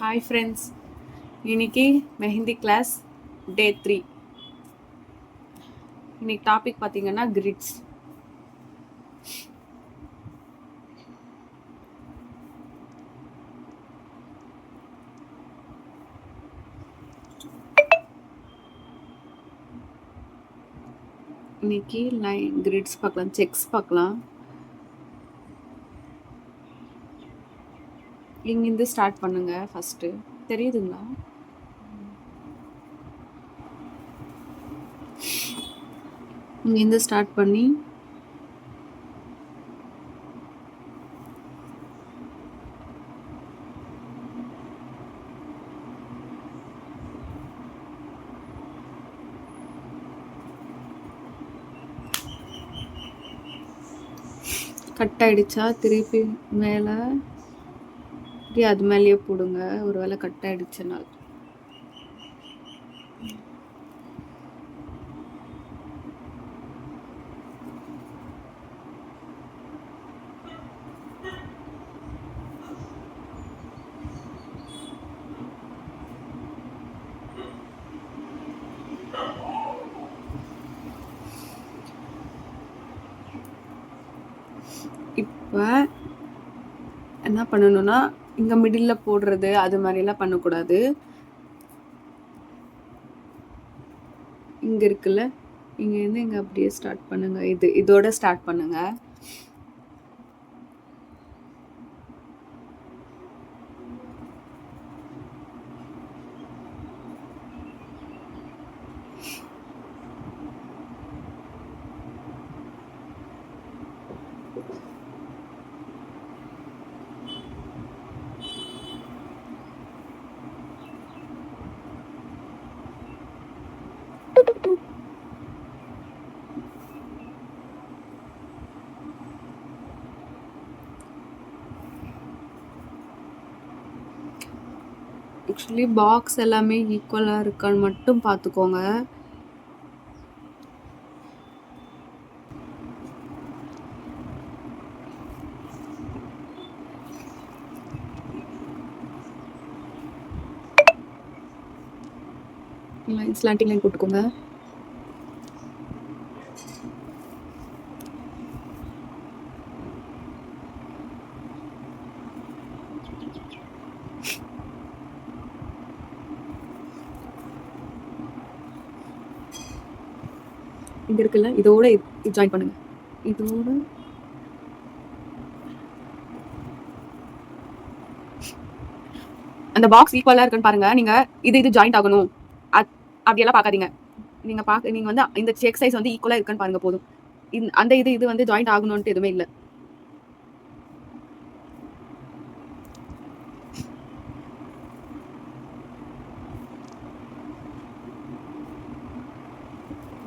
Hi friends, இன்னைக்கு mehndi class டே 3. இன்னைக்கு topic பார்த்தீங்கன்னா கிரிட்ஸ். இன்னைக்கு கிரிட்ஸ் பார்க்கலாம், செக்ஸ் பார்க்கலாம். இங்கிருந்து ஸ்டார்ட் பண்ணுங்க. ஃபர்ஸ்ட் தெரியுதுங்களா? இங்கிருந்து ஸ்டார்ட் பண்ணி கட் ஆயிடுச்சா திருப்பி மேலே அது மேலேயே போடுங்க. ஒரு வேளை கட் ஆயிடுச்சுனால் இப்போ என்ன பண்ணணும்னா இங்கே மிடில் போடுறது அது மாதிரிலாம் பண்ணக்கூடாது. இங்கே இருக்குல்ல, இங்கேருந்து இங்கே அப்படியே ஸ்டார்ட் பண்ணுங்க. இதோட ஸ்டார்ட் பண்ணுங்க. ஆக்சுவலி பாக்ஸ் எல்லாமே ஈக்குவலாக இருக்கான்னு மட்டும் பார்த்துக்கோங்க. ஸ்லாண்டிங் லைன் போட்டுக்கோங்க. இங்க இருக்குல்ல, இதோட ஜாயின் பண்ணுங்க. இதோட அந்த பாக்ஸ் ஈக்குவலா இருக்குன்னு பாருங்க. நீங்க இது ஜாயிண்ட் ஆகணும் அப்படியெல்லாம் பார்க்காதீங்க. நீங்க வந்து இந்த செக் சைஸ் வந்து ஈக்குவலா இருக்குன்னு பாருங்க போதும். அந்த இது வந்து ஜாயிண்ட் ஆகணும்னு எதுவுமே இல்லை.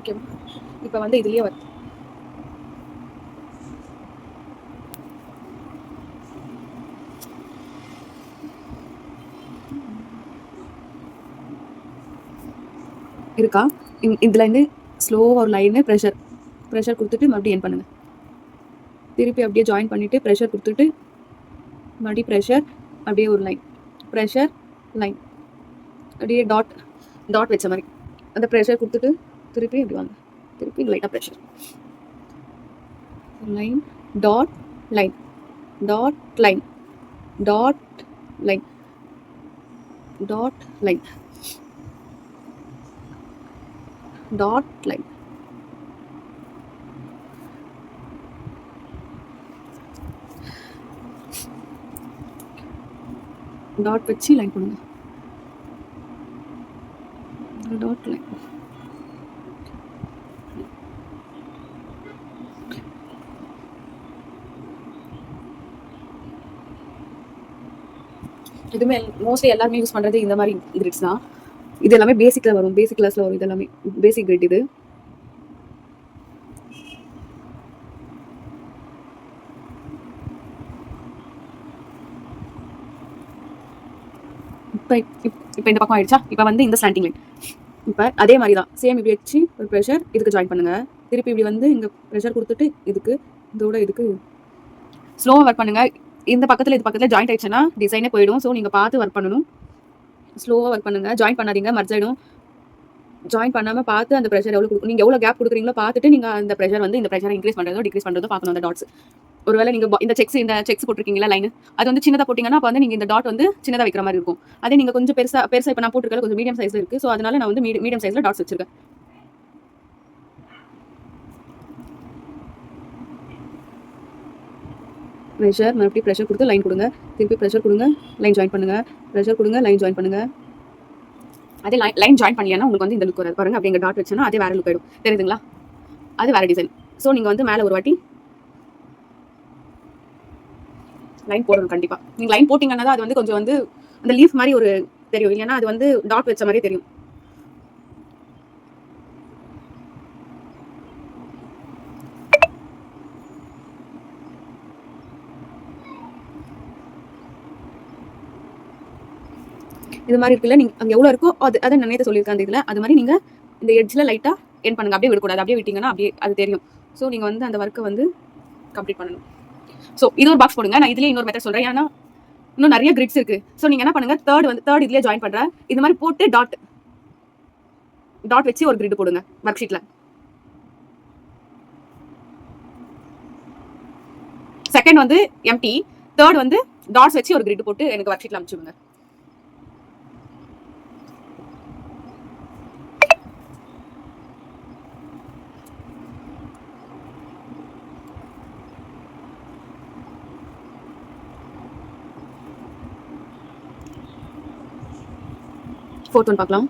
ஓகே, இப்போ வந்து இதுலயே வருது. இருக்கா? இதுல இருந்து ஸ்லோவா ஒரு லைன் ப்ரெஷர் கொடுத்துட்டு மறுபடியும் என் பண்ணுங்க. திருப்பி அப்படியே ஜாயின் பண்ணிட்டு ப்ரெஷர் கொடுத்துட்டு மறுபடியும் ப்ரெஷர், அப்படியே ஒரு லைன் ப்ரெஷர் லைன், அப்படியே டாட் வச்ச மாதிரி அந்த ப்ரெஷர் கொடுத்துட்டு திருப்பி இப்படி வாங்க. திருப்பி லைட்டாக pressure line dot line dot line dot line dot line dot line. Dot வச்சு லைன் பண்ணுங்க. டாட் லைன் இதுவுமே மோஸ்ட்லி எல்லாருமே யூஸ் பண்ணுறது இந்த மாதிரி கிரிட்ஸ் தான். இது எல்லாமே பேசிக்கில் வரும், பேசிக் கிளாஸில் வரும். இது எல்லாமே பேசிக் கிரிட். இது இப்போ இந்த பக்கம் ஆயிடுச்சா? இப்போ வந்து இந்த ஸ்லாண்டிங் லைன். இப்போ அதே மாதிரி தான் சேம் இப்படி வச்சு ஒரு ப்ரெஷர் இதுக்கு ஜாயின் பண்ணுங்க. திருப்பி இப்படி வந்து இங்கே ப்ரெஷர் கொடுத்துட்டு இதோட இதுக்கு ஸ்லோவாக ஒர்க் பண்ணுங்க. இந்த பக்கத்தில் இது பக்கத்தில் ஜாயிண்ட் ஆயிடுச்சுன்னா டிசைனே போயிடும். ஸோ நீங்கள் பார்த்து ஒர்க் பண்ணணும். ஸ்லோவாக ஒர்க் பண்ணுங்க. ஜாயின் பண்ணாதீங்க, மர்ஜ் ஆயிடும். ஜாயின் பண்ணாமல் பார்த்து அந்த ப்ரெஷர் எவ்வளோ நீங்கள் எவ்வளோ கேப் கொடுக்குறீங்களோ பார்த்துட்டு நீங்கள் அந்த ப்ரெஷர் வந்து இந்த ப்ரெஷரை இன்க்ரீஸ் பண்ணுறதோ டிக்ரீஸ் பண்ணுறதோ பார்க்கணும். அந்த டாட்ஸ் ஒருவேளை நீங்கள் இந்த செக்ஸ் போட்டிருக்கீங்களா லைன், அது வந்து சின்னதாக போட்டிங்கன்னா அப்போ வந்து நீங்கள் இந்த டாட் வந்து சின்னதாக வைக்கிற மாதிரி இருக்கும். அதே நீங்கள் கொஞ்சம் பெருசாக இப்போ நான் போட்டிருக்கிறது கொஞ்சம் மீடியம் சைஸில் இருக்குது. ஸோ அதனால நான் வந்து மீடியம் சைஸில் டாட்ஸ் வச்சிருக்கேன். ப்ரெஷர் மறுபடியும் ப்ரெஷர் கொடுத்து லைன் கொடுங்க. திருப்பி ப்ரெஷர் கொடுங்க, லைன் ஜாயின் பண்ணுங்கள். ப்ரெஷர் கொடுங்க, லைன் ஜாயின் பண்ணுங்கள். அதே லைன் ஜாயின் பண்ணியானா உங்களுக்கு வந்து இந்த லுக் வராது பாருங்க. அப்படி எங்கள் டாட் வச்சுன்னா அதே வேறு லுக் ஆயிடும். தெரியுதுங்களா? அது வேறு டிசைன். ஸோ நீங்கள் வந்து மேலே ஒரு வாட்டி லைன் போடணும். கண்டிப்பாக நீங்கள் லைன் போட்டிங்கன்னா தான் அது வந்து கொஞ்சம் வந்து அந்த லீஃப் மாதிரி ஒரு தெரியும். இல்லைன்னா அது வந்து டாட் வச்ச மாதிரியே தெரியும். இது மாதிரி இருக்குல்ல, நீங்கள் அங்கே எவ்வளோ இருக்கோ அதை நான் நேற்று சொல்லியிருக்கேன் அந்த இதில். அது மாதிரி நீங்கள் இந்த எட்ஜில் லைட்டாக என் பண்ணுங்கள். அப்படியே விடக்கூடாது. அப்படியே விட்டிங்கன்னா அப்படியே அது தெரியும். ஸோ நீங்கள் வந்து அந்த ஒர்க்கை வந்து கம்ப்ளீட் பண்ணணும். ஸோ இது ஒரு பாக்ஸ் போடுங்க. நான் இதுலேயே இன்னொரு மெத்தட் சொல்கிறேன். ஏன்னா இன்னும் நிறைய கிரிட்ஸ் இருக்குது. ஸோ நீங்கள் என்ன பண்ணுங்கள், தேர்ட் இதுலேயே ஜாயின் பண்ணுறேன். இது மாதிரி போட்டு டாட் வச்சு ஒரு கிரிட் போடுங்க ஒர்க் ஷீட்டில். செகண்ட் வந்து எம்டி, தேர்ட் வந்து டாட்ஸ் வச்சு ஒரு கிரிட் போட்டு எனக்கு ஒர்க் ஷீட்டில் அனுப்பிச்சுடுங்க. ஃபோர்த் ஒன் பார்க்கலாம்.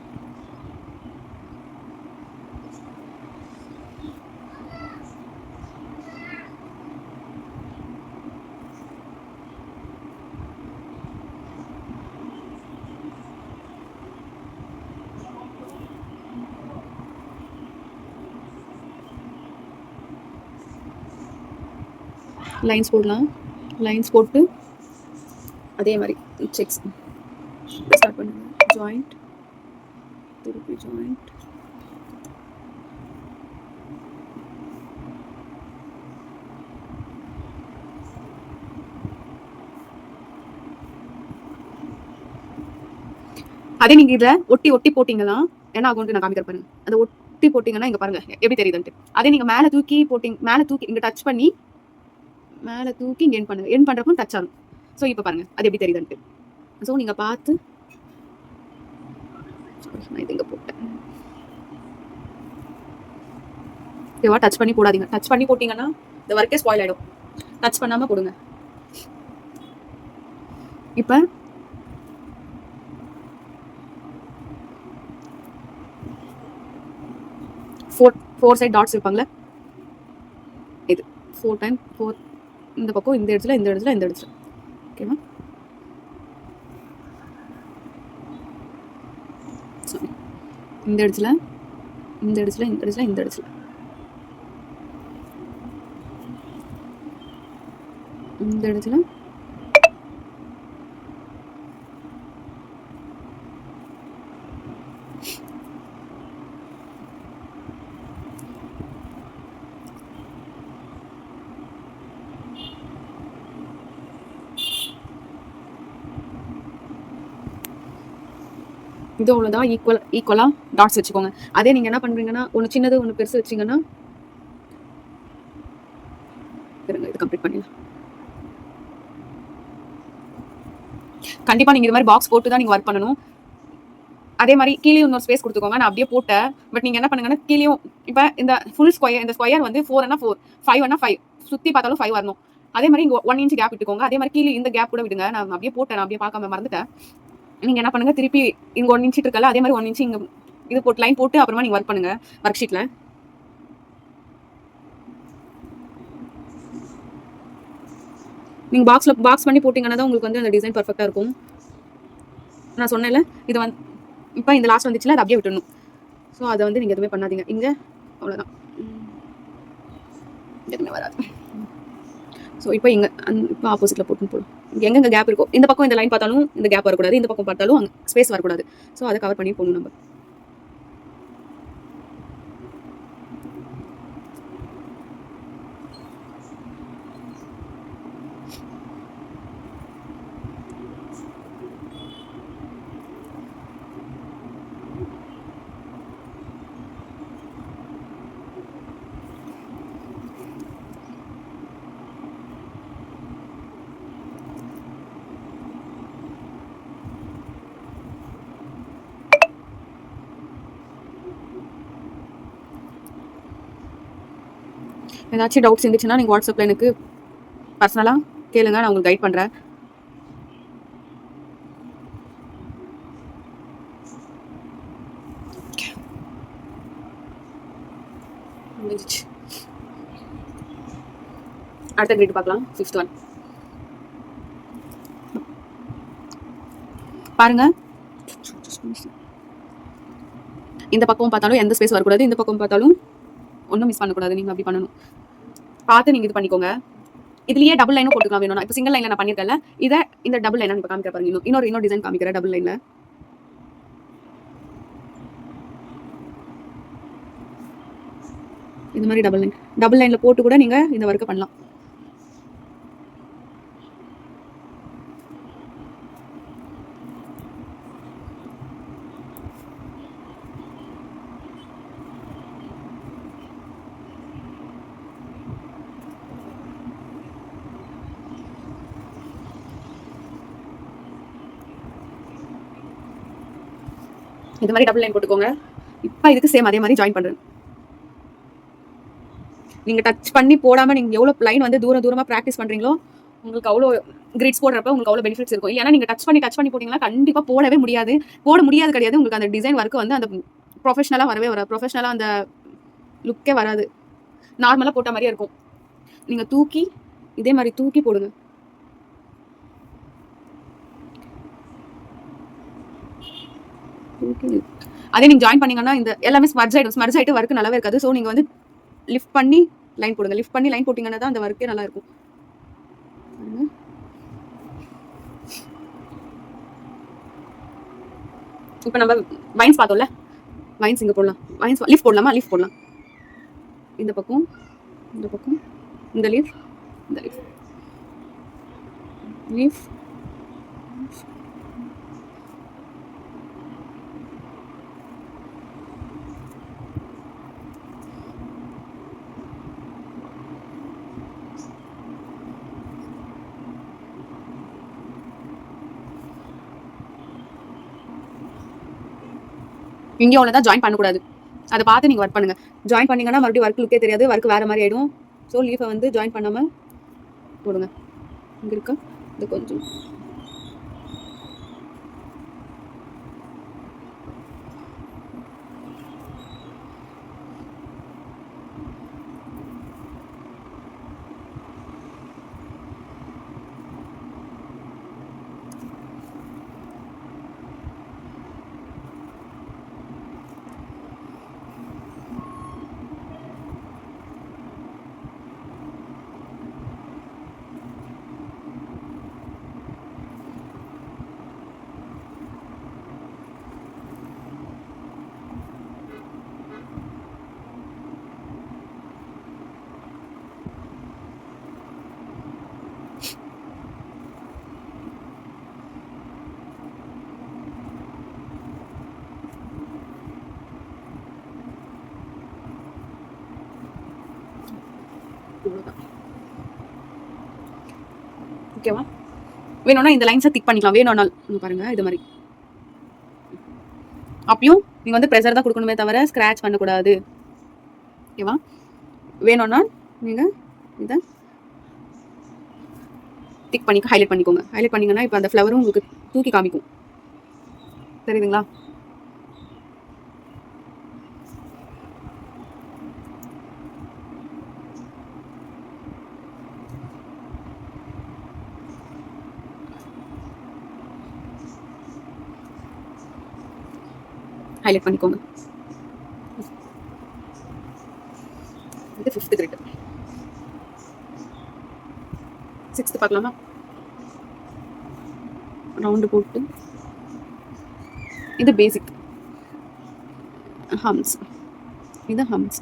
லைன்ஸ் போடலாம். லைன்ஸ் போட்டு அதே மாதிரி செக்ஸ் ஸ்டார்ட் பண்ணுங்க. ஜாயிண்ட், திருப்பி ஜாயிண்ட், அதே நீங்க இதை ஒட்டி ஒட்டி போட்டீங்கன்னா என்ன ஆகும் நான் காமிக்கிற பாருங்க. அதை ஒட்டி போட்டீங்கன்னா இங்க பாருங்க எப்படி தெரியுதுன்ட்டு. அதே நீங்க மேலே தூக்கி போட்டிங்க, மேலே தூக்கி இங்க டச் பண்ணி மேலே தூக்கி இங்கே என் பண்ணுங்க. என் பண்ணுறப்போ டச் ஆகும். ஸோ இப்போ பாருங்க அது எப்படி தெரியுதுன்ட்டு. ஸோ நீங்கள் பார்த்து நான் இது இங்கே போட்டேன். ஓகேவா? டச் பண்ணி போடாதீங்க. டச் பண்ணி போட்டிங்கன்னா இந்த ஒர்க்கே ஸ்பாயில் ஆகிடும். டச் பண்ணாமல் போடுங்க. இப்போ ஃபோர் சைட் டாட்ஸ் இருப்பாங்களே, இது 4 டைம் 4 இந்த பக்கம் இந்த இடத்துல இந்த இடத்துல இந்த இடத்துல. ஓகேவா? சாரி, இந்த இடத்துல இந்த இடத்துல இந்த இடத்துல இந்த இடத்துல இந்த இடத்துல இது அவ்வளோதான். ஈக்குவலாக டாட்ஸ் வச்சுக்கோங்க. அதே நீங்கள் என்ன பண்ணுறீங்கன்னா ஒன்று சின்னது ஒன்று பெருசு வச்சிங்கன்னா இது கம்ப்ளீட் பண்ணிடலாம். கண்டிப்பாக நீங்கள் இது மாதிரி பாக்ஸ் போட்டு தான் நீங்கள் ஒர்க் பண்ணணும். அதே மாதிரி கீழே இன்னொரு ஸ்பேஸ் கொடுத்துக்கோங்க. நான் அப்படியே போட்டேன். பட் நீங்கள் என்ன பண்ணுங்கன்னா கீழேயும் இப்போ இந்த ஃபுல் ஸ்கொயர், இந்த ஸ்கொயர் வந்து 4 4 5 5 சுற்றி பார்த்தாலும் 5 வரணும். அதே மாதிரி இங்கே 1 இன்ச் கேப் விட்டுக்கோங்க. அதே மாதிரி கீழே இந்த கேப் கூட விடுங்க. நான் அப்படியே போட்டேன், நான் அப்படியே பார்க்காம மறந்துட்டேன். நீங்கள் என்ன பண்ணுங்க, திருப்பி இங்கே 1 இன்ச் இருக்கல, அதே மாதிரி 1 இன்ச் இங்கே இது போட்டு லைன் போட்டு அப்புறமா நீங்கள் ஒர்க் பண்ணுங்க ஒர்க் ஷீட்டில். நீங்கள் பாக்ஸ் பண்ணி போட்டிங்கன்னா தான் உங்களுக்கு வந்து அந்த டிசைன் பர்ஃபெக்டாக இருக்கும். நான் சொன்னேன்ல, இது வந்து இப்போ இந்த லாஸ்ட் வந்துச்சுல, அதை அப்படியே விட்டுடணும். ஸோ அதை வந்து நீங்கள் எதுவுமே பண்ணாதீங்க. இங்கே அவ்வளோதான், எதுவுமே வராது. ஸோ இப்போ இங்கே இப்போ ஆப்போசிட்டில் போடும். எங்கெங்கே கேப் இருக்கோ, இந்த பக்கம் இந்த லைன் பார்த்தாலும் இந்த கேப் வரக்கூடாது, இந்த பக்கம் பார்த்தாலும் அங்கே ஸ்பேஸ் வரக்கூடாது. ஸோ அதை கவர் பண்ணி போகணும் நம்ம. ஏதாச்சும் டவுட்ஸ் இருந்துச்சுன்னா நீங்கள் வாட்ஸ்அப்பில் எனக்கு பர்சனலாக கேளுங்க, நான் உங்களுக்கு கைட் பண்ணுறேன். அடுத்த கிரேட் பார்க்கலாம். 5th ஒன் பாருங்க. இந்த பக்கம் பார்த்தாலும் எந்த ஸ்பேஸ் வரக்கூடாது, இந்த பக்கம் பார்த்தாலும் ஒன்றும் மிஸ் பண்ணக்கூடாது. நீங்கள் அப்படி பண்ணணும், பார்த்து நீங்கள் இது பண்ணிக்கோங்க. இதுலயே டபுள் லைனும் போட்டுக்கலாம் வேணும்னா. இப்போ சிங்கிள் லைன்ல நான் பண்ணிருக்கேன்ல, இதை இந்த டபுள் லைனா இப்போ காமிக்கிற பாருங்க. இன்னொரு டிசைன் காமிக்கிறேன் டபுள் லைன்ல. இந்த மாதிரி டபுள் லைன்ல போட்டு கூட நீங்க இந்த ஒர்க்கை பண்ணலாம். இந்த மாதிரி டபுள் லைன் போட்டுக்கோங்க. இப்போ இதுக்கு சேம் அதே மாதிரி ஜாயின் பண்றேன். நீங்க டச் பண்ணி போடாம நீங்க எவ்வளவு லைன் வந்து தூரமா ப்ராக்டிஸ் பண்றீங்களோ உங்களுக்கு அவ்வளோ கிரிட்ஸ் போடுறப்ப உங்களுக்கு அவ்வளோ பெனிஃபிட்ஸ் இருக்கும். ஏன்னா நீங்க டச் பண்ணி போட்டீங்கன்னா கண்டிப்பா போட முடியாது கிடையாது. உங்களுக்கு அந்த டிசைன் ஒர்க்கு வந்து அந்த ப்ரொஃபஷனலா ப்ரொஃபஷனலா அந்த லுக்கே வராது. நார்மலா போட்ட மாதிரியே இருக்கும். நீங்க இதே மாதிரி தூக்கி போடுங்க. அதே நீங்க ஜாயின் பண்ணீங்கன்னா இந்த எல்லாமே ஸ்மர்ஜ் ஆயிட்டு ஒர்க் நல்லாவே இருக்காது. ஸோ நீங்க வந்து லிஃப்ட் பண்ணி லைன் போடுங்க. லிஃப்ட் பண்ணி லைன் போட்டிங்கன்னா தான் அந்த ஒர்க்கே நல்லா இருக்கும். இப்போ நம்ம வைன்ஸ் பார்த்தோம்ல, வைன்ஸ் இங்கே போடலாம். வைன்ஸ் லீஃப் போடலாமா? லீஃப் போடலாம். இந்த பக்கம் இந்த லீஃப் இங்கே அவ்வளோதான். ஜாயின் பண்ணக்கூடாது. அதை பார்த்து நீங்கள் ஒர்க் பண்ணுங்கள். ஜாயின் பண்ணிங்கன்னா மறுபடியும் ஒர்க் லுக்கே தெரியாது, ஒர்க் வேறு மாதிரி ஆகிடும். ஸோ லீஃபை வந்து ஜாயின் பண்ணாமல் போடுங்க. இங்கே இருக்கா இது கொஞ்சம் ஓகேவா? வேணும்னா இந்த லைன்ஸை திக் பண்ணிக்கலாம். வேணும்னால் பாருங்க இது மாதிரி. அப்பயும் நீங்கள் வந்து ப்ரெஷர் தான் கொடுக்கணுமே தவிர ஸ்க்ராட்ச் பண்ணக்கூடாது. ஓகேவா? வேணும்னா நீங்கள் இதை திக் பண்ணி ஹைலைட் பண்ணிக்கோங்க. ஹைலைட் பண்ணிங்கன்னா இப்போ அந்த ஃப்ளவரும் உங்களுக்கு தூக்கி காமிக்கும். தெரியுதுங்களா? ஹைலைட் பண்ணிக்கோங்க. இது 5th கிரேட். 6th பார்க்கலாமா? ரவுண்டு போட்டு இது பேசிக் ஹம்ஸ். இது ஹம்ஸ்.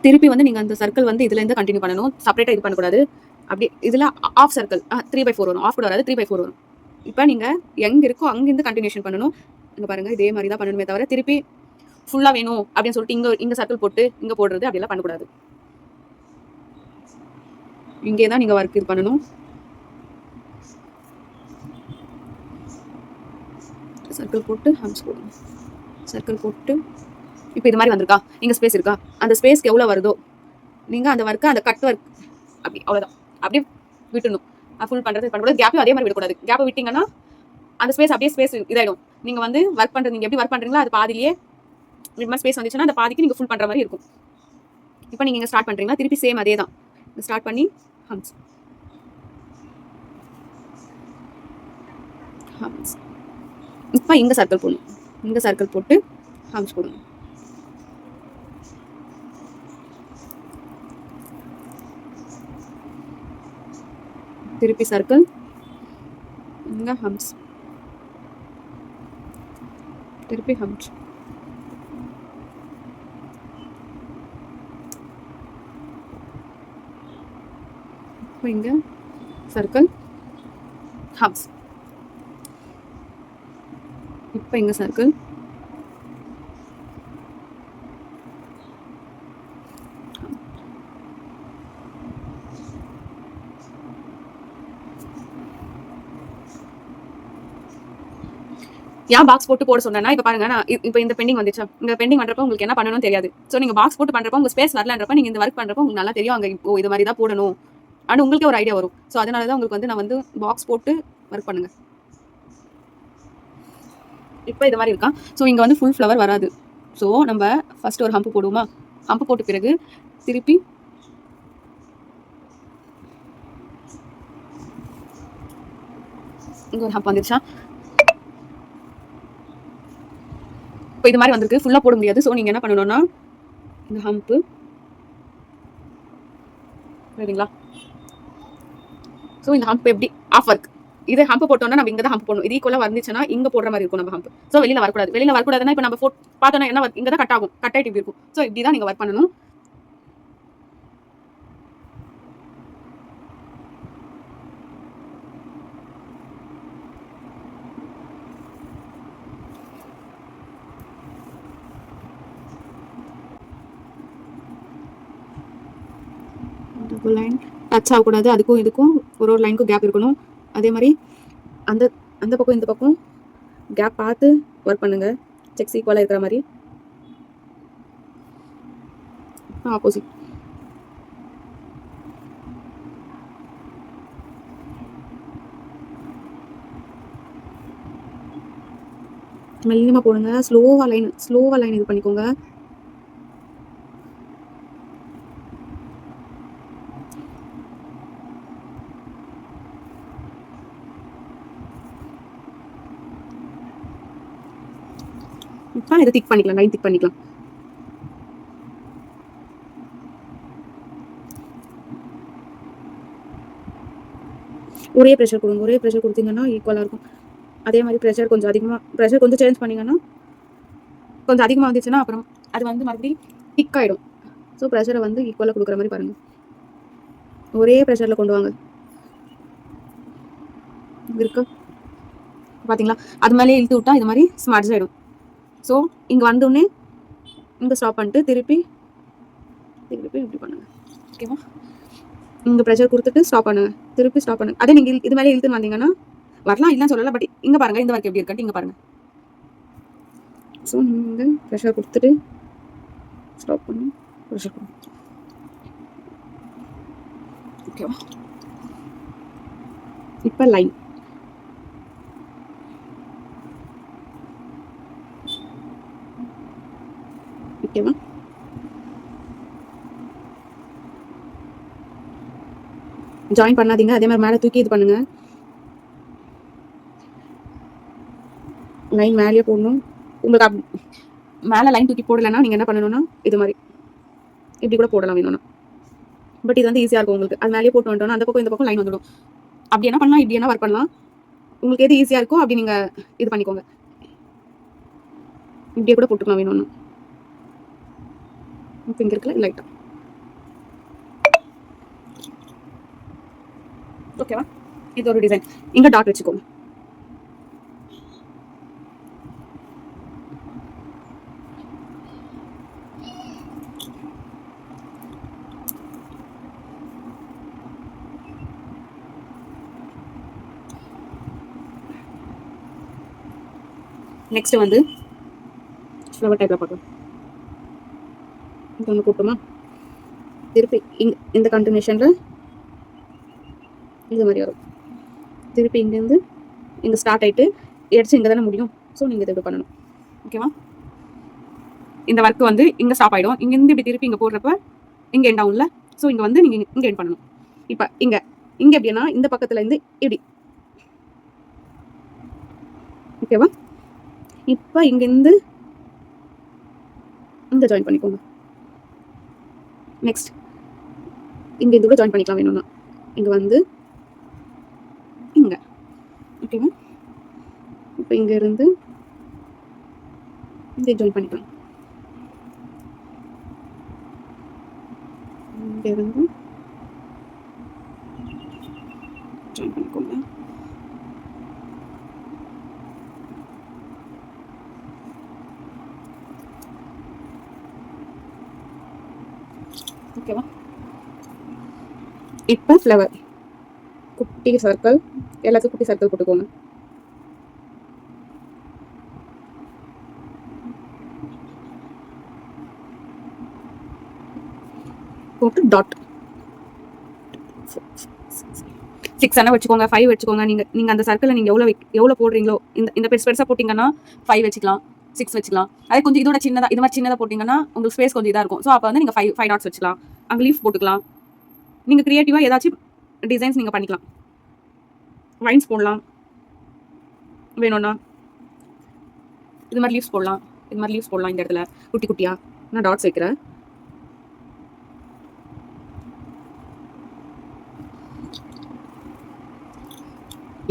திருப்பி வந்து நீங்கள் அந்த சர்க்கிள் வந்து இதுலேருந்து கண்டினியூ பண்ணணும். செப்பரேட்டாக இது பண்ணக்கூடாது. அப்படி இதில் ஆஃப் சர்க்கிள் 3/4 வரும். ஆஃப் கூட வராது, 3/4 வரும். இப்போ நீங்கள் எங்கே இருக்கோ அங்கேருந்து கண்டினியூஷன் பண்ணணும். இங்கே பாருங்கள், இதே மாதிரி தான் பண்ணணுமே தவிர திருப்பி ஃபுல்லாக வேணும் அப்படின்னு சொல்லிட்டு இங்கே சர்க்கிள் போட்டு இங்கே போடுறது அப்படியெல்லாம் பண்ணக்கூடாது. இங்கே தான் நீங்கள் ஒர்க் இது பண்ணணும். சர்க்கிள் போட்டு ஹம்ஸ் போடுங்க. சர்க்கிள் போட்டு இப்போ இது மாதிரி வந்திருக்கா, இங்கே ஸ்பேஸ் இருக்கா, அந்த ஸ்பேஸ்க்கு எவ்வளோ வருதோ நீங்கள் அந்த ஒர்க்கு அந்த கட் ஒர்க் அப்படி அவ்வளோதான் அப்படியே விட்டுணும். ஃபுல் பண்ணுறது பண்ணக்கூடாது. கேப்பையும் அதே மாதிரி விடக்கூடாது. கேப்பை விட்டிங்கன்னா அந்த ஸ்பேஸ் அப்படியே ஸ்பேஸ் இதாயிடும். நீங்கள் வந்து ஒர்க் பண்ணுறது நீங்கள் எப்படி ஒர்க் பண்ணுறீங்களோ அது பாதிலேயே இது மாதிரி ஸ்பேஸ் வந்துச்சுன்னா அந்த பாதிக்கு நீங்கள் ஃபுல் பண்ணுற மாதிரி இருக்கும். இப்போ நீங்கள் இங்கே ஸ்டார்ட் பண்ணுறீங்களா, திருப்பி சேம் அதே தான் ஸ்டார்ட் பண்ணி ஹம்ஸ் ஹம்ஸ். இப்போ இங்கே சர்க்கிள் போடணும். இங்கே சர்க்கிள் போட்டு ஹம்ஸ் போடணும். திருப்பி சர்க்கிள், இங்கே ஹம்ஸ், திருப்பி ஹம்ஸ். இப்போ இங்கே சர்க்கிள் ஹம்ஸ். இப்போ இங்கே சர்க்கிள் ஏன் பாக்ஸ் போட்டு போட சொன்னேன்னா, இப்போ பாருங்க நான் இப்போ இந்த பெண்டிங் வந்துச்சா, இந்த பெண்டிங் பண்ணுறப்போ உங்களுக்கு என்ன பண்ணணும்னு தெரியாது. ஸோ நீங்கள் பாக்ஸ் போட்டு பண்ணுறப்போ உங்கள் ஸ்பேஸ் வரலன்றப்ப நீங்கள் இந்த ஒர்க் பண்ணுறப்போ உங்களுக்கு நல்லா தெரியும், அங்கே இப்போ இது மாதிரி தான் போடணும் ஆனால் உங்களுக்கு ஒரு ஐடியா வரும். ஸோ அதனால தான் உங்களுக்கு வந்து நான் வந்து பாக்ஸ் போட்டு ஒர்க் பண்ணுங்க. இப்போ இது மாதிரி இருக்கா. ஸோ இங்கே வந்து ஃபுல் ஃப்ளவர் வராது. ஸோ நம்ம ஃபர்ஸ்ட் ஒரு ஹம்பு போடுவோமா, ஹம்பு போட்ட பிறகு திருப்பி இங்கே ஒரு ஹம்ப் வந்துருச்சா. இப்போ இது மாதிரி வந்திருக்கு, ஃபுல்லாக போட முடியாது. ஸோ நீங்கள் என்ன பண்ணணும்னா இந்த ஹம்ப்பு சரிங்களா. ஸோ இந்த ஹம்ப் எப்படி ஆஃப் ஒர்க், இது ஹம்ப் போட்டோம்னா நம்ம இங்கே தான் ஹம்ப் போடணும். இது ஈக்குவலாக வந்துச்சுன்னா இங்கே போடுற மாதிரி இருக்கும் நம்ம ஹம்ப். ஸோ வெளியில் வரக்கூடாது. வெளியில் வரக்கூடாதுன்னா இப்போ நம்ம பார்த்தோன்னா என்ன இங்கே தான் கட் ஆகும், கட் ஆகிட்டு இப்படி இருக்கும். ஸோ இப்படி தான் நீங்கள் ஒர்க் பண்ணணும். லைன் டச் ஆகக்கூடாது, அதுக்கும் இதுக்கும் ஒரு லைனுக்கும் கேப் இருக்கணும். அதே மாதிரி அந்த அந்த பக்கம் இந்த பக்கம் கேப் பார்த்து ஒர்க் பண்ணுங்க, செக்ஸ் ஈக்குவலாக இருக்கிற மாதிரி. ஆப்போசிட் மெல்லியமாக போடுங்க, ஸ்லோவாக லைன் இது பண்ணிக்கோங்க. இப்போ இதை திக் பண்ணிக்கலாம், லைன் திக் பண்ணிக்கலாம். ஒரே ப்ரெஷர் கொடுங்க, ஒரே ப்ரெஷர் கொடுத்தீங்கன்னா ஈக்குவலாக இருக்கும். அதே மாதிரி ப்ரெஷர் கொஞ்சம் சேஞ்ச் பண்ணிங்கன்னா, கொஞ்சம் அதிகமாக வந்துச்சுன்னா அப்புறம் அது வந்து மறுபடியும் திக் ஆகிடும். ஸோ ப்ரெஷரை வந்து ஈக்குவலாக கொடுக்குற மாதிரி பாருங்கள். ஒரே ப்ரெஷரில் கொண்டு வாங்க. இருக்கு பார்த்தீங்களா, அது மேலே இழுத்து விட்டா இது மாதிரி ஸ்மட்ஜ் ஆகிடும். ஸோ இங்கே வந்தோடனே இங்கே ஸ்டாப் பண்ணிட்டு திருப்பி இப்படி பண்ணுங்க. ஓகேவா, இங்கே ப்ரெஷர் கொடுத்துட்டு ஸ்டாப் பண்ணுங்க, திருப்பி ஸ்டாப் பண்ணுங்க. அதே நீங்கள் இது மேலே இழுத்துன்னு வந்தீங்கன்னா வரலாம், இல்லைன்னு சொல்லலை. பட் இங்கே பாருங்கள் இந்த ஒர்க் எப்படி இருக்காட்டு இங்கே பாருங்கள். ஸோ நீங்கள் ப்ரெஷர் கொடுத்துட்டு ஸ்டாப் பண்ணி ப்ரெஷர் கொடுங்க. ஓகேவா, இப்போ லைன் ஓகேவா. ஜாயின் பண்ணாதீங்க, அதே மாதிரி மேலே தூக்கி இது பண்ணுங்க. லைன் மேலேயே போடணும். உங்களுக்கு மேலே லைன் தூக்கி போடலைன்னா நீங்கள் என்ன பண்ணணும்னா இது மாதிரி இப்படி கூட போடலாம் வேணும்னா. பட் இது வந்து ஈஸியாக இருக்கும் உங்களுக்கு. அது மேலேயே போட்டு வந்துட்டோம்னா அந்த பக்கம் இந்த பக்கம் லைன் வந்துடும். அப்படி என்ன பண்ணலாம், இப்படி என்ன ஒர்க் பண்ணலாம், உங்களுக்கு எது ஈஸியாக இருக்கோ அப்படி நீங்கள் இது பண்ணிக்கோங்க. இப்படியே கூட போட்டுக்கலாம் வேணும்னா. இங்கே இருக்குல்ல லைட்டாக. ஓகேவா, இது ஒரு டிசைன். இங்கே டாட் வச்சுக்கோங்க. நெக்ஸ்ட் வந்து ஃப்ளவர் டைப்ல பார்க்கலாம். இப்போ ஒன்று போட்டோமா, திருப்பி இந்த கண்டினியூஷனில் இது மாதிரி வரும். திருப்பி இங்கேருந்து இங்கே ஸ்டார்ட் ஆகிட்டு எடுத்து இங்கே தானே முடியும். ஸோ நீங்கள் இதை இப்படி பண்ணணும். ஓகேவா? இந்த ஒர்க் வந்து இங்கே ஸ்டாப் ஆகிடும். இங்கேருந்து இப்படி திருப்பி இங்கே போடுறப்ப இங்கே எண்ட் ஆகும்ல. ஸோ இங்கே வந்து நீங்கள் இங்கே எண்ட் பண்ணணும். இப்போ இங்கே எப்படின்னா இந்த பக்கத்தில் இருந்து இப்படி. ஓகேவா? இப்போ இங்கேருந்து இங்கே ஜாயின் பண்ணிக்கோங்க. நெக்ஸ்ட் இங்கே இது கூட ஜாயின் பண்ணிக்கலாம் வேணும்னா. இங்கே வந்து இங்கே. ஓகேவா? இப்போ இங்கே இருந்து இங்கே ஜாயின் பண்ணிக்கலாம். இங்கே இருந்து ஜாயின் பண்ணிக்கோங்க. ஓகேவா? இப்போ ஃப்ளவர் குட்டி சர்க்கிள், எல்லாத்துக்கும் குட்டி சர்க்கிள் போட்டுக்கோங்க. போட்டு டாட் 6 ஆனால் வச்சுக்கோங்க, 5 வச்சுக்கோங்க. நீங்கள் அந்த சர்க்கிளில் நீங்கள் எவ்வளோ போடுறீங்களோ, இந்த பெருசாக போட்டிங்கன்னா 5 வச்சுக்கலாம், 6 வச்சுக்கலாம். அதே கொஞ்சம் இதோட சின்னதாக இது மாதிரி சின்னதாக போட்டிங்கன்னா உங்களுக்கு ஸ்பேஸ் கொஞ்சம் இதாக இருக்கும். ஸோ அப்போ வந்து நீங்கள் 5 டாட்ஸ் வச்சுக்கலாம். அங்கே லீஃப் போட்டுக்கலாம். நீங்கள் க்ரியேட்டிவாக ஏதாச்சும் டிசைன்ஸ் நீங்கள் பண்ணிக்கலாம். வைன்ஸ் போடலாம் வேணும்னா, இது மாதிரி லீவ்ஸ் போடலாம். இந்த இடத்துல குட்டி குட்டியாக நான் டாட்ஸ் வைக்கிறேன்.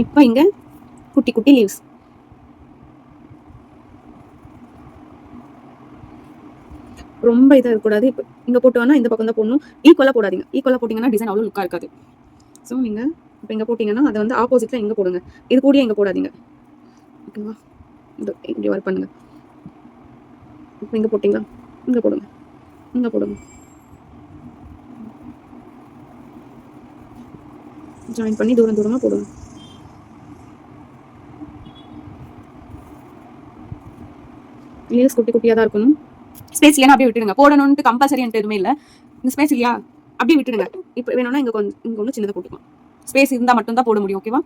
இப்போ இங்கே குட்டி குட்டி லீவ்ஸ். ரொம்ப இதாக இருக்கக்கூடாது. இப்போ இங்கே போட்டோன்னா இந்த பக்கம் தான் போடணும். ஈக்குவலாக போடாதீங்க. ஈக்குவலாக போட்டிங்கன்னா டிசைன் அவ்வளோ லுக்காக இருக்காது. ஸோ நீங்கள் இப்போ இங்கே போட்டிங்கன்னா அதை வந்து ஆப்போசிட்டில் இங்கே போடுங்க. இது கூடயே இங்கே போடாதீங்க. ஓகேவா? இது இப்படி ஒர்க் பண்ணுங்கள். இப்போ இங்கே போட்டிங்களா, இங்கே போடுங்க, இங்கே போடுங்க. ஜாயின் பண்ணி தூரமாக போடுங்க. லீவ்ஸ் குட்டி குட்டியாக தான் இருக்கணும். ஸ்பேஸ் இல்லைன்னா அப்படியே விட்டுடுங்க. போடணும்னு கம்பல்சரி எதுவுமே இல்லை. இந்த ஸ்பேஸ் இல்லையா, அப்படியே விட்டுடுங்க. இப்போ வேணும்னா இங்கே ஒன்று சின்னதாக போட்டுக்கலாம். ஸ்பேஸ் இருந்தால் மட்டும்தான் போட முடியும். ஓகேவா?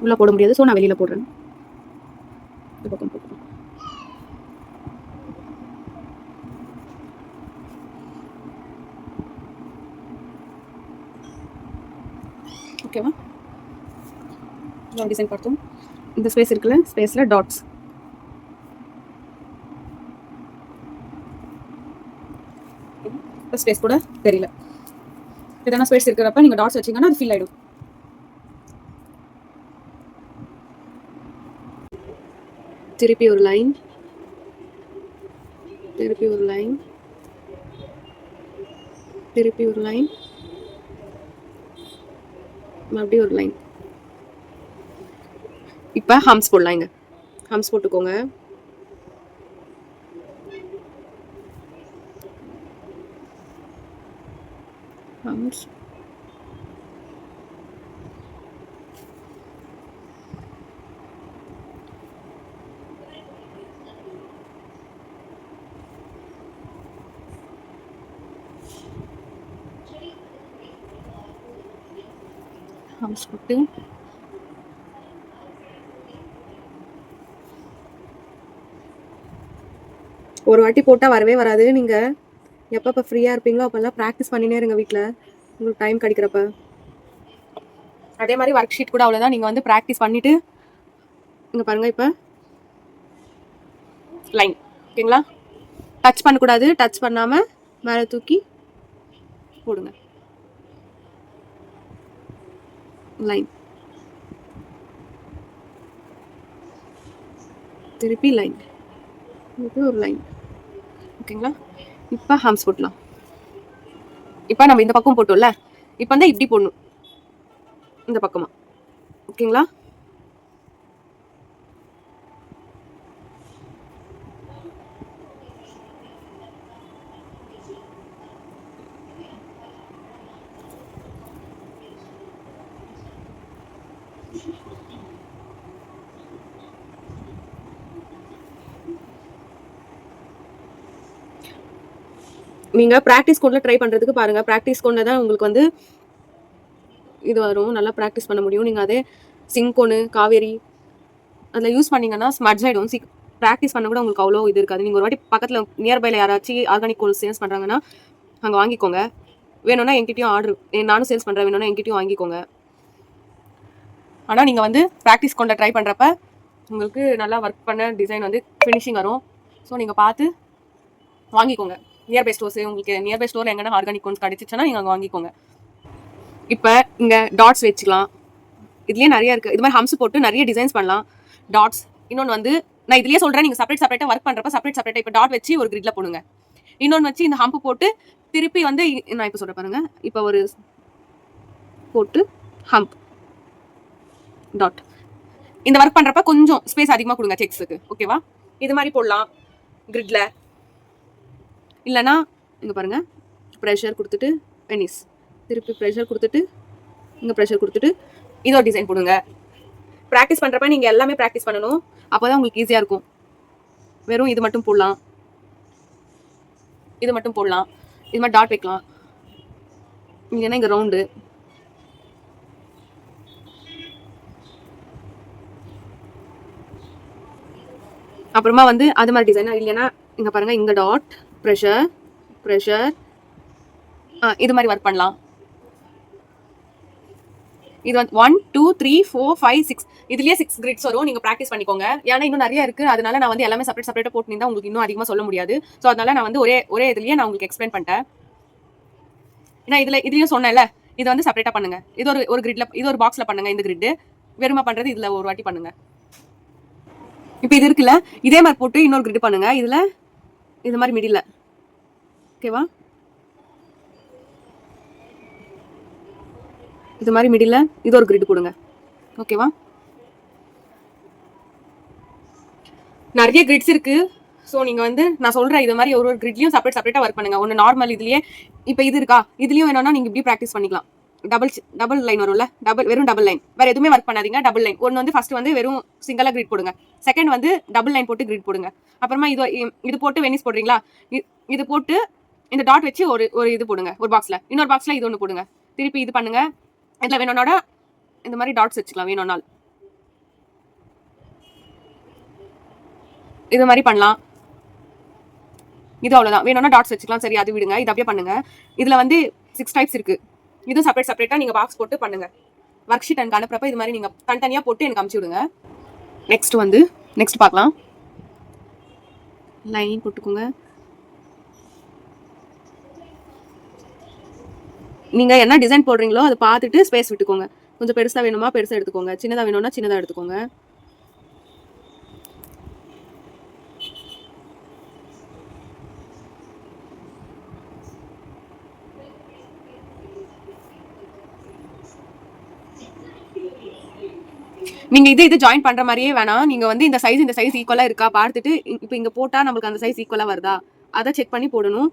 உள்ளே போட முடியாது. ஸோ நான் வெளியில் போடுறேன். இந்த பக்கம் போட்டுறேன். ஓகேவா? டிசைன் பார்த்தோம். இந்த ஸ்பேஸ் இருக்குல்ல, ஸ்பேஸில் டாட்ஸ். ஸ்பேஸ் கூட தெரியல. எதனா ஸ்பேஸ் இருக்கிறப்ப நீங்கள் டாட்ஸ் வச்சிங்கன்னா அது ஃபில் ஆகிடும். திருப்பி ஒரு லைன், திருப்பி ஒரு லைன், திருப்பி ஒரு லைன், மறுபடியும் ஒரு லைன். இப்போ ஹம்ஸ் போடலாம். இங்கே ஹம்ஸ் போட்டுக்கோங்க. ஹம்ஸ் ஹம்ஸ் போட்டு ஒரு வாட்டி போட்டால் வரவே வராது. நீங்கள் எப்போ ஃப்ரீயாக இருப்பீங்களோ அப்போல்லாம் ப்ராக்டிஸ் பண்ணினே இருங்க வீட்டில், உங்களுக்கு டைம் கிடைக்கிறப்ப. அதே மாதிரி ஒர்க் ஷீட் கூட அவ்வளோதான். நீங்கள் வந்து ப்ராக்டிஸ் பண்ணிவிட்டு இங்கே பாருங்கள். இப்போ லைன். ஓகேங்களா? டச் பண்ணக்கூடாது. டச் பண்ணாமல் மேலே தூக்கி போடுங்க. லைன், திருப்பி லைன், இது ஒரு லைன். ஓகேங்களா? இப்போ ஹம்ஸ் போடலாம். இப்போ நம்ம இந்த பக்கம் போட்டோம்ல, இப்போ வந்து இப்படி போடணும் இந்த பக்கமாக. ஓகேங்களா? நீங்க பிராக்டிஸ் கோட்ல ட்ரை பண்றதுக்கு பாருங்க. பிராக்டிஸ் கோட்ல தான் உங்களுக்கு வந்து இது வரும். நல்லா பிராக்டிஸ் பண்ண முடியும். நீங்க அதே சிங்கோனு, காவேரி அதில் யூஸ் பண்ணீங்கன்னா ஸ்மட்ஜ் ஆயிடும். பிராக்டிஸ் பண்ண கூட உங்களுக்கு அவ்வளோ இது இருக்காது. நீங்க ஒரு வாட்டி பக்கத்துல நியர்பைல யாராச்சும் ஆர்கானிக் கோல்ட் சேல்ஸ் பண்றாங்கன்னா அங்க வாங்கிக்கோங்க. வேணும்னா என்கிட்டயும் ஆர்டர் நானும் சேல்ஸ் பண்றேன், வேணும்னா என்கிட்டயும் வாங்கிக்கோங்க. ஆனா நீங்க வந்து பிராக்டிஸ் கொண்ட ட்ரை பண்றப்ப உங்களுக்கு நல்லா ஒர்க் பண்ண டிசைன் வந்து ஃபினிஷிங் வரும். ஸோ நீங்க பார்த்து வாங்கிக்கோங்க. நியர்பை ஸ்டோர்ஸ் உங்களுக்கு நியர்பை ஸ்டோர்ல எங்கன்னா ஆர்கானிக் கோன்ஸ் கிடைச்சிச்சுன்னா நீங்க அங்கே வாங்கிக்கோங்க. இப்போ இங்க டாட்ஸ் வச்சுக்கலாம். இதுலயே நிறைய இருக்கு. இது மாதிரி ஹம்ஸ் போட்டு நிறைய டிசைன்ஸ் பண்ணலாம். டாட்ஸ் இன்னொன்று வந்து நான் இதுலயே சொல்றேன், நீங்க செப்பரேட்டா ஒர்க் பண்றப்ப செப்பரேட்டா இப்போ டாட் வச்சு ஒரு கிரிட்ல போடுங்க. இன்னொன்று வச்சு இந்த ஹம்ப் போட்டு திருப்பி வந்து நான் இப்போ சொல்றேன் பாருங்க. இப்போ ஒரு போட்டு ஹம்ப் டாட் இந்த ஒர்க் பண்றப்ப கொஞ்சம் ஸ்பேஸ் அதிகமாக கொடுங்க செக்ஸுக்கு. ஓகேவா? இது மாதிரி போடலாம் கிரிட்ல. இல்லைன்னா இங்க பாருங்க, ப்ரெஷர் கொடுத்துட்டு வெனிஸ், திருப்பி ப்ரெஷர் கொடுத்துட்டு இங்க ப்ரெஷர் கொடுத்துட்டு இது ஒரு டிசைன் போடுங்க. ப்ராக்டிஸ் பண்றப்ப நீங்க எல்லாமே ப்ராக்டிஸ் பண்ணணும். அப்போதான் உங்களுக்கு ஈஸியா இருக்கும். வெறும் இது மட்டும் போடலாம், இது மட்டும் போடலாம், இது மாதிரி டாட் வைக்கலாம். இங்க இங்க ரவுண்டு, அப்புறமா வந்து அது மாதிரி டிசைனா. இல்லைன்னா இங்க பாருங்க, இங்க டாட் ப்ரெஷர் ப்ரெஷர் இது மாதிரி ஒர்க் பண்ணலாம். இது வந்து 1 2 3 4 5 6 இதுலயே 6 கிரிட்ஸ் வரும். நீங்க ப்ராக்டிஸ் பண்ணிக்கோங்க. ஏன்னா இன்னும் நிறைய இருக்கு. அதனால நான் வந்து எல்லாமே செப்பரேட்டா போட்டுருந்தா உங்களுக்கு இன்னும் அதிகமா சொல்ல முடியாது. ஸோ அதனால நான் வந்து ஒரே இதுலயே நான் உங்களுக்கு எக்ஸ்பிளைன் பண்ணிட்டேன். ஏன்னா இதுலயும் சொன்னேன்ல, இது வந்து செப்பரேட்டா பண்ணுங்க. இது ஒரு கிரிட்ல, இது ஒரு பாக்ஸ்ல பண்ணுங்க. இந்த கிரிட் வெறுமா பண்றது இதுல ஒரு வாட்டி பண்ணுங்க. இப்போ இது இருக்குல்ல, இதே மாதிரி போட்டு இன்னொரு கிரிட் பண்ணுங்க. இதுல இது மாதிரி மிடில்ல. ஓகேவா? இது மாதிரி மிடில்ல இது ஒரு கிரிட் போடுங்க. ஓகேவா? நிறைய கிரிட்ஸ் இருக்கு. ஸோ நீங்க வந்து நான் சொல்றேன், இது மாதிரி ஒரு கிரிட்லயும் செப்பரேட்டா ஒர்க் பண்ணுங்க. ஒன்று நார்மல் இதுலயே இப்போ இது இருக்கா, இதுலயும் வேணும்னா நீங்க இப்படி ப்ராக்டிஸ் பண்ணிக்கலாம். டபுள் லைன் வரும்ல, வெறும் டபுள் லைன், வேற எதுவுமே ஒர்க் பண்ணாதீங்க. டபுள் லைன் ஒன்று வந்து ஃபர்ஸ்ட் வந்து வெறும் சிங்கிளா கிரிட் போடுங்க. செகண்ட் வந்து டபுள் லைன் போட்டு கிரிட் போடுங்க. அப்புறமா இது போட்டு வெனிஸ் போடுறீங்களா, இது போட்டு இந்த டாட் வச்சு ஒரு இது போடுங்க. ஒரு பாக்ஸ்ல, இன்னொரு பாக்ஸ்ல இது ஒன்று போடுங்க. திருப்பி இது பண்ணுங்க. இதுல வேணும்னோட இந்த மாதிரி டாட்ஸ் வச்சுக்கலாம். வேணும்னால் இது மாதிரி பண்ணலாம். இது அவ்வளவுதான். வேணும்னா டாட்ஸ் வச்சுக்கலாம். சரி, அது விடுங்க. இது அப்படியே பண்ணுங்க. இதுல வந்து 6 டைப்ஸ் இருக்கு. இது செப்பரேட்டா நீங்க பாக்ஸ் போட்டு பண்ணுங்க. ஒர்க் ஷீட் எனக்கு அனுப்புறப்ப இது மாதிரி நீங்க தனித்தனியா போட்டு எனக்கு அனுப்பிச்சு விடுங்க. நெக்ஸ்ட் பார்க்கலாம். லைன் போட்டுக்கோங்க. நீங்க என்ன டிசைன் போடுறீங்களோ அதை பார்த்துட்டு ஸ்பேஸ் விட்டுக்கோங்க. கொஞ்சம் பெருசா வேணுமா பெருசா எடுத்துக்கோங்க, சின்னதா வேணும்னா சின்னதா எடுத்துக்கோங்க. நீங்க இது ஜாயின் பண்ற மாதிரியே வேணாம். நீங்க வந்து இந்த சைஸ் ஈக்குவலா இருக்கா பார்த்துட்டு, இப்போ இங்க போட்டா நம்மளுக்கு அந்த சைஸ் ஈக்குவலா வருதா அதை செக் பண்ணி போடணும்.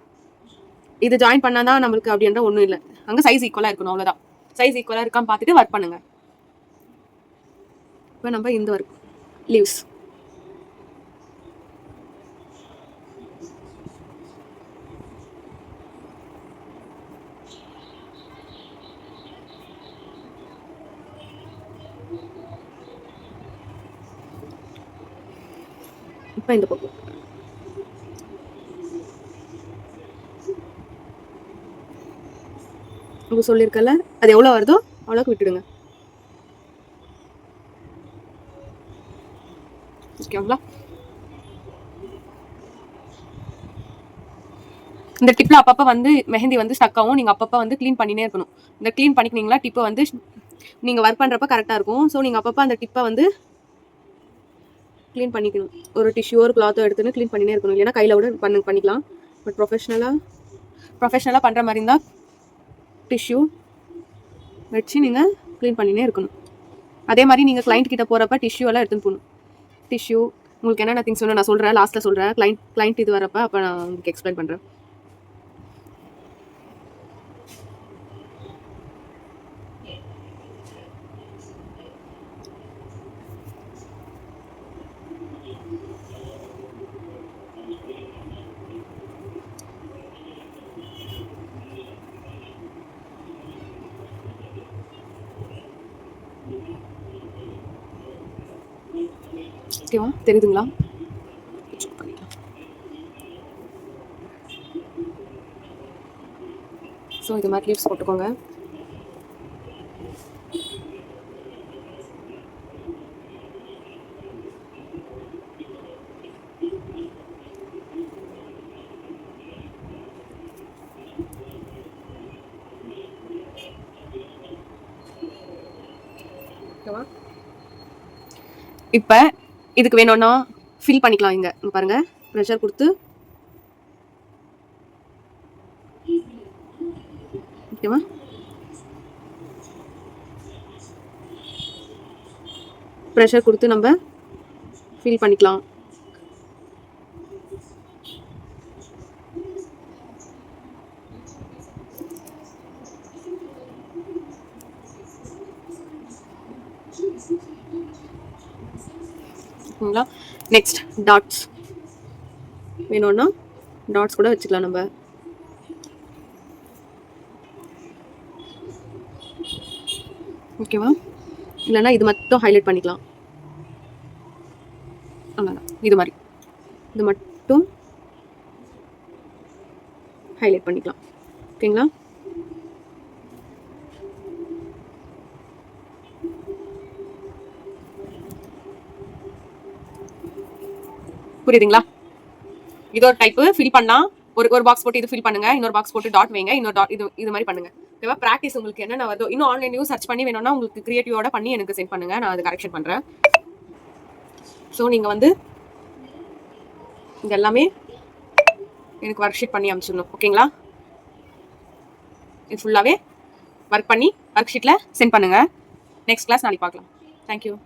இது ஜாயின் பண்ணாதான் நம்மளுக்கு அப்படின்ற ஒன்றும் இல்லை. அங்கே சைஸ் ஈக்குவலா இருக்கணும், அவ்வளோதான். சைஸ் ஈக்குவலா இருக்கான்னு பார்த்துட்டு ஒர்க் பண்ணுங்க. இப்போ நம்ம இந்த ஒர்க் லீவ்ஸ் இப்போ இந்த பக்கம் உங்க சொல்லியிருக்கல, அது எவ்வளோ வருதோ அவ்வளோக்கு விட்டுடுங்க. ஓகேங்களா? இந்த டிப்ல அப்பப்போ வந்து மெஹந்தி வந்து ஸ்டக் ஆகும். நீங்க அப்பப்போ வந்து க்ளீன் பண்ணினே இருக்கணும். இந்த க்ளீன் பண்ணிக்கினீங்களா டிப்பை வந்து நீங்க ஒர்க் பண்றப்ப கரெக்டா இருக்கும். ஸோ நீங்க அப்பப்போ அந்த டிப்பை வந்து க்ளீன் பண்ணிக்கணும். ஒரு டிஷ்யூ ஒரு கிளாத்தோ எடுத்துன்னு க்ளீன் பண்ணினே இருக்கணும். இல்லைன்னா கையில கூட பண்ணிக்கலாம். பட் ப்ரொஃபஷனலாக பண்ணுற மாதிரி இருந்தால் டிஷ்யூ வச்சு நீங்கள் க்ளீன் பண்ணினே இருக்கணும். அதே மாதிரி நீங்கள் கிளைண்ட் கிட்ட போகிறப்ப டிஷ்யூ எல்லாம் எடுத்துன்னு போகணும். டிஷ்யூ உங்களுக்கு என்னென்ன திங்ஸ் வேணும் நான் சொல்கிறேன், லாஸ்ட்டில் சொல்கிறேன். கிளைண்ட் இது வரப்போ அப்போ நான் உங்களுக்கு எக்ஸ்பிளைன் பண்ணுறேன். ஓகேவா? தெரியுதுங்களா? ஸோ இது மாதிரி லீவ்ஸ் போட்டுக்கோங்க. ஓகேவா? இப்போ இதுக்கு வேணும்னா ஃபில் பண்ணிக்கலாம். இங்கே பாருங்க, ப்ரெஷர் கொடுத்து, ஓகேவா? ப்ரெஷர் கொடுத்து நம்ம ஃபில் பண்ணிக்கலாம். ஓகேங்களா? நெக்ஸ்ட் டாட்ஸ் வேணும்னா டாட்ஸ் கூட வச்சுக்கலாம் நம்ம. ஓகேவா? இல்லைன்னா இது மட்டும் ஹைலைட் பண்ணிக்கலாம். அவ்வளோதான். இது மாதிரி இது மட்டும் ஹைலைட் பண்ணிக்கலாம். ஓகேங்களா? புரியுதுங்களா? இது ஒரு டைப்பு ஃபில் பண்ணால் ஒரு பாக்ஸ் போட்டு இது ஃபில் பண்ணுங்க, இன்னொரு பாக்ஸ் போட்டு டாட் வைங்க, இன்னொரு டாட் இது மாதிரி பண்ணுங்க. ஓகேவா? ப்ராக்டிஸ் உங்களுக்கு என்னென்ன வருதோ இன்னும் ஆன்லைன்லையும் சர்ச் பண்ணி வேணும்னா உங்களுக்கு கிரியேட்டிவோட பண்ணி எனக்கு சென்ட் பண்ணுங்க, நான் அது கரெக்ஷன் பண்ணுறேன். ஸோ நீங்கள் வந்து இது எல்லாமே எனக்கு ஒர்க் ஷீட் பண்ணி அனுப்பிச்சிடணும். ஓகேங்களா? இது ஃபுல்லாகவே ஒர்க் பண்ணி ஒர்க் ஷீட்டில் சென்ட் பண்ணுங்கள். நெக்ஸ்ட் கிளாஸ் நாளைக்கு பார்க்கலாம். தேங்க்யூ.